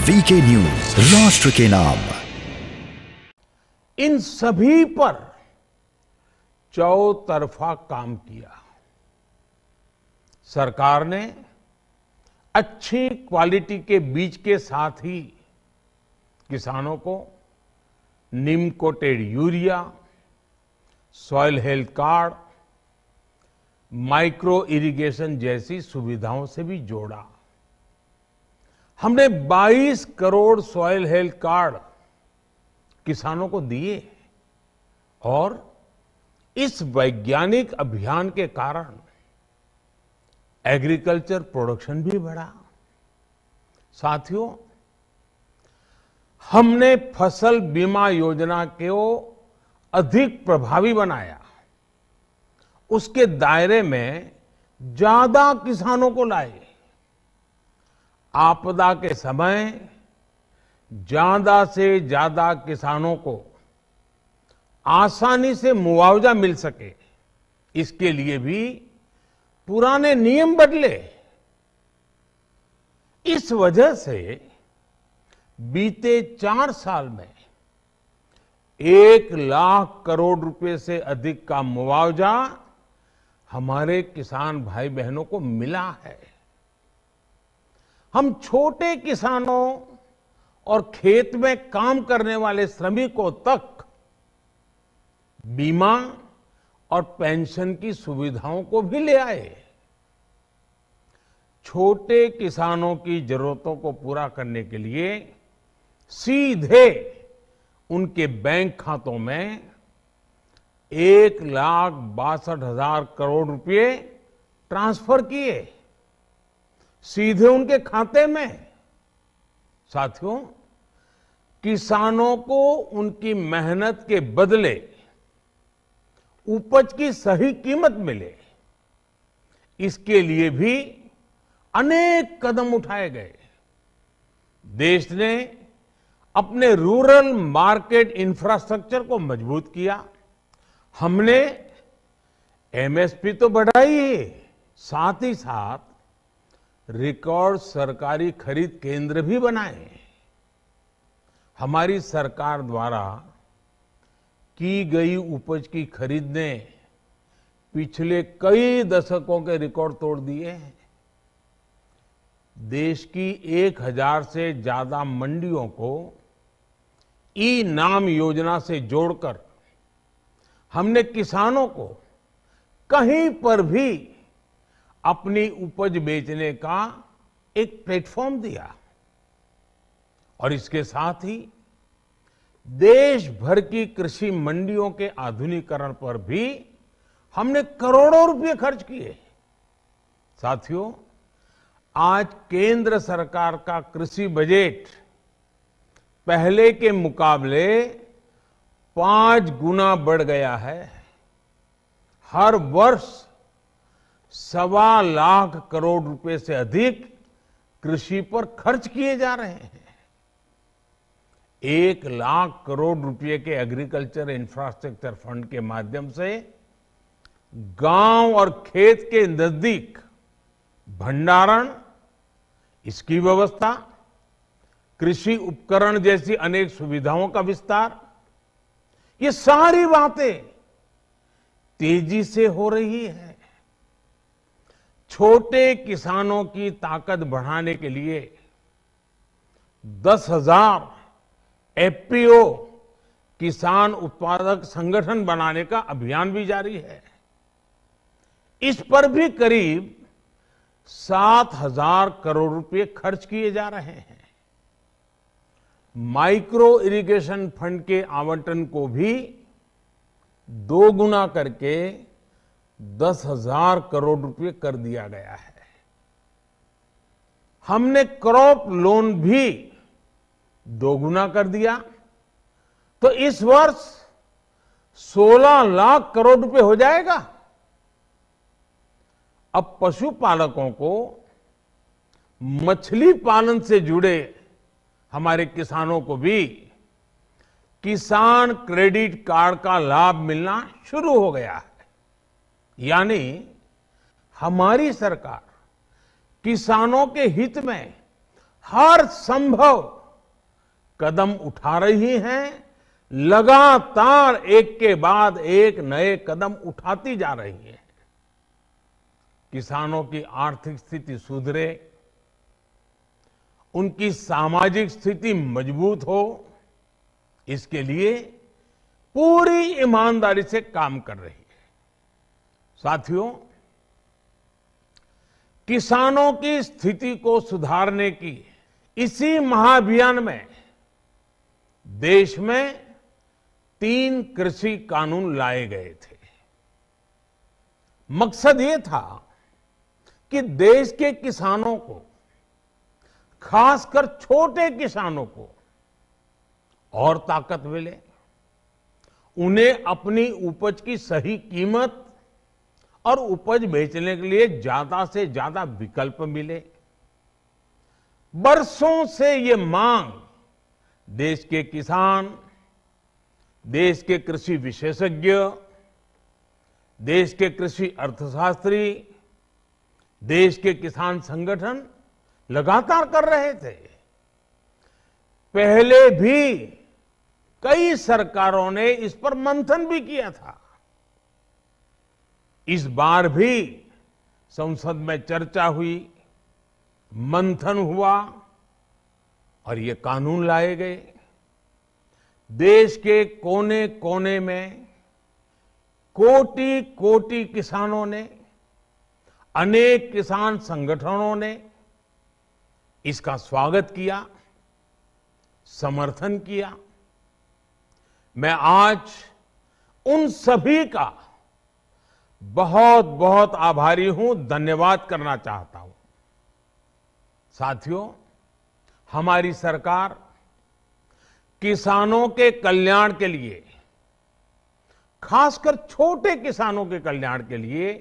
VK news, राष्ट्र के नाम। इन सभी पर चौतरफा काम किया। सरकार ने अच्छी क्वालिटी के बीज के साथ ही किसानों को नीम coated urea, soil health card, micro irrigation जैसी सुविधाओं से भी जोड़ा। हमने 22 करोड़ सॉइल हेल्थ कार्ड किसानों को दिए और इस वैज्ञानिक अभियान के कारण एग्रीकल्चर प्रोडक्शन भी बढ़ा। साथियों, हमने फसल बीमा योजना को अधिक प्रभावी बनाया। उसके दायरे में ज्यादा किसानों को लाए। आपदा के समय ज्यादा से ज्यादा किसानों को आसानी से मुआवजा मिल सके, इसके लिए भी पुराने नियम बदले। इस वजह से बीते 4 साल में 1 लाख करोड़ रुपए से अधिक का मुआवजा हमारे किसान भाई बहनों को मिला है। हम छोटे किसानों और खेत में काम करने वाले श्रमिकों तक बीमा और पेंशन की सुविधाओं को भी ले आए। छोटे किसानों की जरूरतों को पूरा करने के लिए सीधे उनके बैंक खातों में 1,62,000 करोड़ रुपए ट्रांसफर किए, सीधे उनके खाते में। साथियों, किसानों को उनकी मेहनत के बदले उपज की सही कीमत मिले, इसके लिए भी अनेक कदम उठाए गए। देश ने अपने रूरल मार्केट इंफ्रास्ट्रक्चर को मजबूत किया। हमने एमएसपी तो बढ़ाई ही, साथ ही साथ रिकॉर्ड सरकारी खरीद केंद्र भी बनाए। हमारी सरकार द्वारा की गई उपज की खरीद ने पिछले कई दशकों के रिकॉर्ड तोड़ दिए हैं। देश की 1000 से ज्यादा मंडियों को ई नाम योजना से जोड़कर हमने किसानों को कहीं पर भी अपनी उपज बेचने का एक प्लेटफॉर्म दिया और इसके साथ ही देश भर की कृषि मंडियों के आधुनिकीकरण पर भी हमने करोड़ों रुपए खर्च किए। साथियों, आज केंद्र सरकार का कृषि बजट पहले के मुकाबले 5 गुना बढ़ गया है। हर वर्ष 1.25 लाख करोड़ रुपए से अधिक कृषि पर खर्च किए जा रहे हैं। 1 लाख करोड़ रुपए के एग्रीकल्चर इंफ्रास्ट्रक्चर फंड के माध्यम से गांव और खेत के नजदीक भंडारण, इसकी व्यवस्था, कृषि उपकरण जैसी अनेक सुविधाओं का विस्तार, ये सारी बातें तेजी से हो रही है। छोटे किसानों की ताकत बढ़ाने के लिए 10,000 एफपीओ किसान उत्पादक संगठन बनाने का अभियान भी जारी है। इस पर भी करीब 7,000 करोड़ रुपए खर्च किए जा रहे हैं। माइक्रो इरिगेशन फंड के आवंटन को भी 2 गुना करके 10,000 करोड़ रुपए कर दिया गया है। हमने क्रॉप लोन भी 2 गुना कर दिया, तो इस वर्ष 16 लाख करोड़ रुपए हो जाएगा। अब पशुपालकों को मछली पालन से जुड़े हमारे किसानों को भी किसान क्रेडिट कार्ड का लाभ मिलना शुरू हो गया है। यानी हमारी सरकार किसानों के हित में हर संभव कदम उठा रही हैं, लगातार एक के बाद एक नए कदम उठाती जा रही हैं। किसानों की आर्थिक स्थिति सुधरे, उनकी सामाजिक स्थिति मजबूत हो, इसके लिए पूरी ईमानदारी से काम कर रही है। साथियों, किसानों की स्थिति को सुधारने की इसी महाअभियान में देश में 3 कृषि कानून लाए गए थे। मकसद ये था कि देश के किसानों को, खासकर छोटे किसानों को और ताकत मिले, उन्हें अपनी उपज की सही कीमत और उपज बेचने के लिए ज्यादा से ज्यादा विकल्प मिले। बरसों से ये मांग देश के किसान, देश के कृषि विशेषज्ञ, देश के कृषि अर्थशास्त्री, देश के किसान संगठन लगातार कर रहे थे। पहले भी कई सरकारों ने इस पर मंथन भी किया था। इस बार भी संसद में चर्चा हुई, मंथन हुआ और ये कानून लाए गए। देश के कोने कोने में कोटि कोटि किसानों ने, अनेक किसान संगठनों ने इसका स्वागत किया, समर्थन किया। मैं आज उन सभी का बहुत बहुत आभारी हूं, धन्यवाद करना चाहता हूं। साथियों, हमारी सरकार किसानों के कल्याण के लिए, खासकर छोटे किसानों के कल्याण के लिए,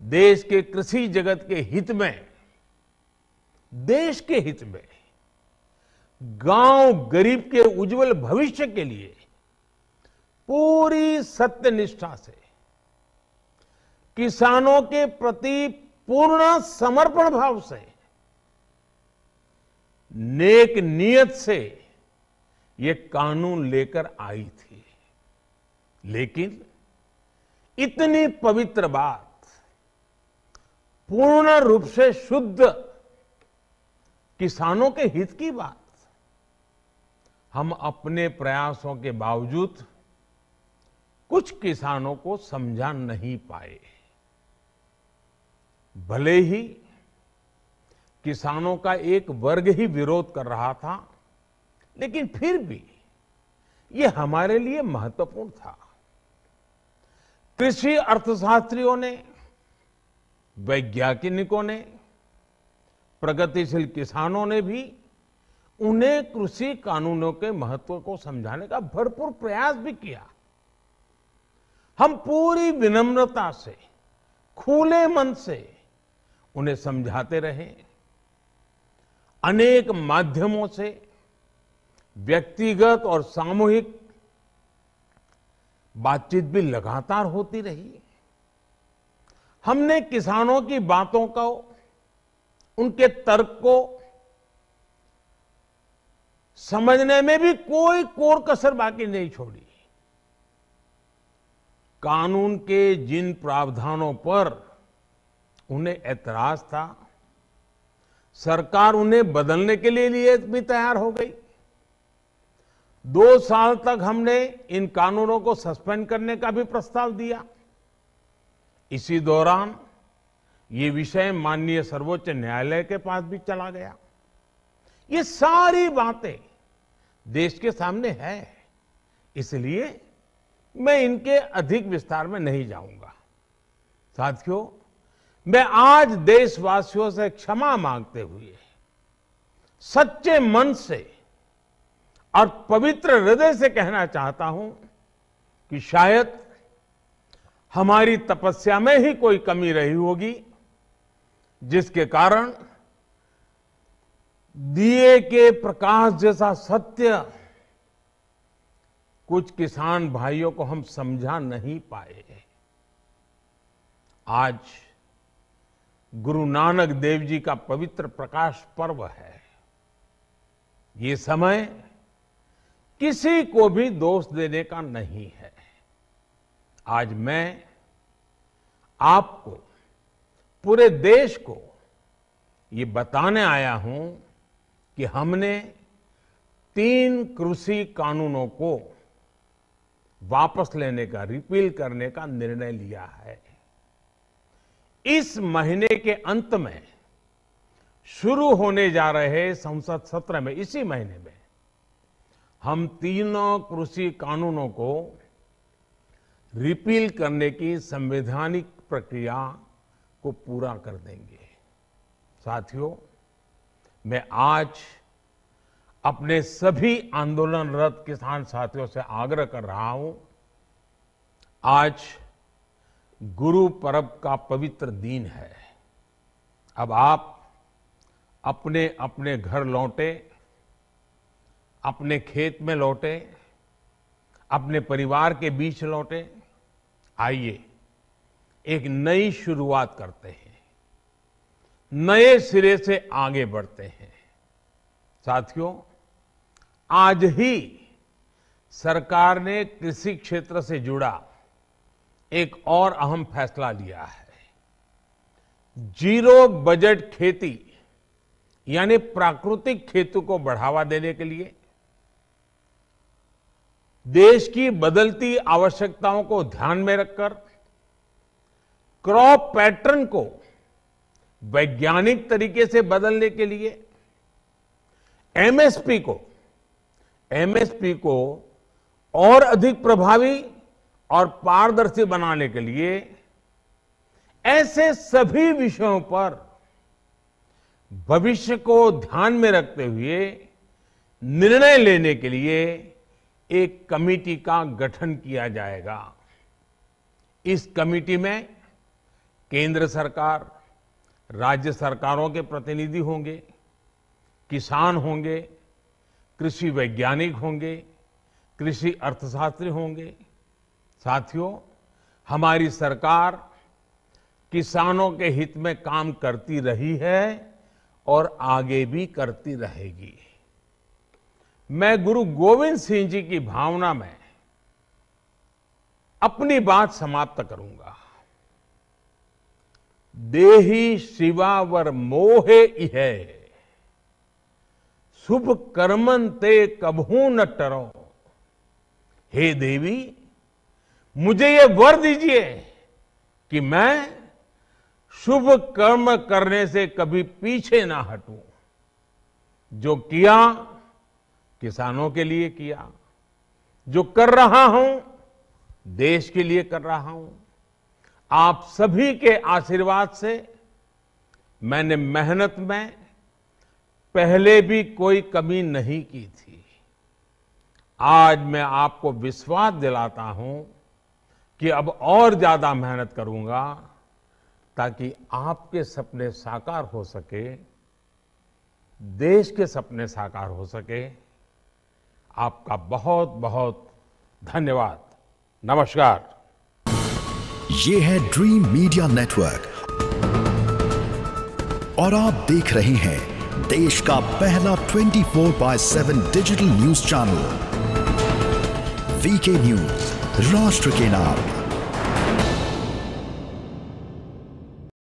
देश के कृषि जगत के हित में, देश के हित में, गांव गरीब के उज्जवल भविष्य के लिए पूरी सत्यनिष्ठा से, किसानों के प्रति पूर्ण समर्पण भाव से, नेक नियत से ये कानून लेकर आई थी। लेकिन इतनी पवित्र बात, पूर्ण रूप से शुद्ध किसानों के हित की बात, हम अपने प्रयासों के बावजूद कुछ किसानों को समझा नहीं पाए। भले ही किसानों का एक वर्ग ही विरोध कर रहा था, लेकिन फिर भी ये हमारे लिए महत्वपूर्ण था। कृषि अर्थशास्त्रियों ने, वैज्ञानिकों ने, प्रगतिशील किसानों ने भी उन्हें कृषि कानूनों के महत्व को समझाने का भरपूर प्रयास भी किया। हम पूरी विनम्रता से, खुले मन से उन्हें समझाते रहे। अनेक माध्यमों से व्यक्तिगत और सामूहिक बातचीत भी लगातार होती रही। हमने किसानों की बातों को, उनके तर्क को समझने में भी कोई कोर कसर बाकी नहीं छोड़ी। कानून के जिन प्रावधानों पर उन्हें ऐतराज था, सरकार उन्हें बदलने के लिए भी तैयार हो गई। 2 साल तक हमने इन कानूनों को सस्पेंड करने का भी प्रस्ताव दिया। इसी दौरान ये विषय माननीय सर्वोच्च न्यायालय के पास भी चला गया। ये सारी बातें देश के सामने है, इसलिए मैं इनके अधिक विस्तार में नहीं जाऊंगा। साथियों, मैं आज देशवासियों से क्षमा मांगते हुए सच्चे मन से और पवित्र हृदय से कहना चाहता हूं कि शायद हमारी तपस्या में ही कोई कमी रही होगी, जिसके कारण दिए के प्रकाश जैसा सत्य कुछ किसान भाइयों को हम समझा नहीं पाए। आज गुरु नानक देव जी का पवित्र प्रकाश पर्व है। ये समय किसी को भी दोष देने का नहीं है। आज मैं आपको, पूरे देश को ये बताने आया हूं कि हमने 3 कृषि कानूनों को वापस लेने का, रिपील करने का निर्णय लिया है। इस महीने के अंत में शुरू होने जा रहे संसद सत्र में, इसी महीने में, हम 3 कृषि कानूनों को रिपील करने की संवैधानिक प्रक्रिया को पूरा कर देंगे। साथियों, मैं आज अपने सभी आंदोलनरत किसान साथियों से आग्रह कर रहा हूं, आज गुरु पर्व का पवित्र दिन है। अब आप अपने अपने घर लौटे, अपने खेत में लौटे, अपने परिवार के बीच लौटे। आइए एक नई शुरुआत करते हैं, नए सिरे से आगे बढ़ते हैं। साथियों, आज ही सरकार ने कृषि क्षेत्र से जुड़ा एक और अहम फैसला लिया है। जीरो बजट खेती यानी प्राकृतिक खेती को बढ़ावा देने के लिए, देश की बदलती आवश्यकताओं को ध्यान में रखकर क्रॉप पैटर्न को वैज्ञानिक तरीके से बदलने के लिए एमएसपी को और अधिक प्रभावी और पारदर्शी बनाने के लिए, ऐसे सभी विषयों पर भविष्य को ध्यान में रखते हुए निर्णय लेने के लिए एक कमेटी का गठन किया जाएगा। इस कमेटी में केंद्र सरकार, राज्य सरकारों के प्रतिनिधि होंगे, किसान होंगे, कृषि वैज्ञानिक होंगे, कृषि अर्थशास्त्री होंगे। साथियों, हमारी सरकार किसानों के हित में काम करती रही है और आगे भी करती रहेगी। मैं गुरु गोविंद सिंह जी की भावना में अपनी बात समाप्त करूंगा। देहि शिवावर मोहे इहे, शुभ कर्मन ते कबहू न टरो। हे देवी, मुझे ये वर दीजिए कि मैं शुभ कर्म करने से कभी पीछे ना हटूं। जो किया किसानों के लिए किया, जो कर रहा हूं देश के लिए कर रहा हूं। आप सभी के आशीर्वाद से मैंने मेहनत में पहले भी कोई कमी नहीं की थी। आज मैं आपको विश्वास दिलाता हूं कि अब और ज्यादा मेहनत करूंगा ताकि आपके सपने साकार हो सके, देश के सपने साकार हो सके। आपका बहुत बहुत धन्यवाद। नमस्कार। ये है ड्रीम मीडिया नेटवर्क और आप देख रहे हैं देश का पहला 24/7 digital news channel VK news, राष्ट्र के नाम।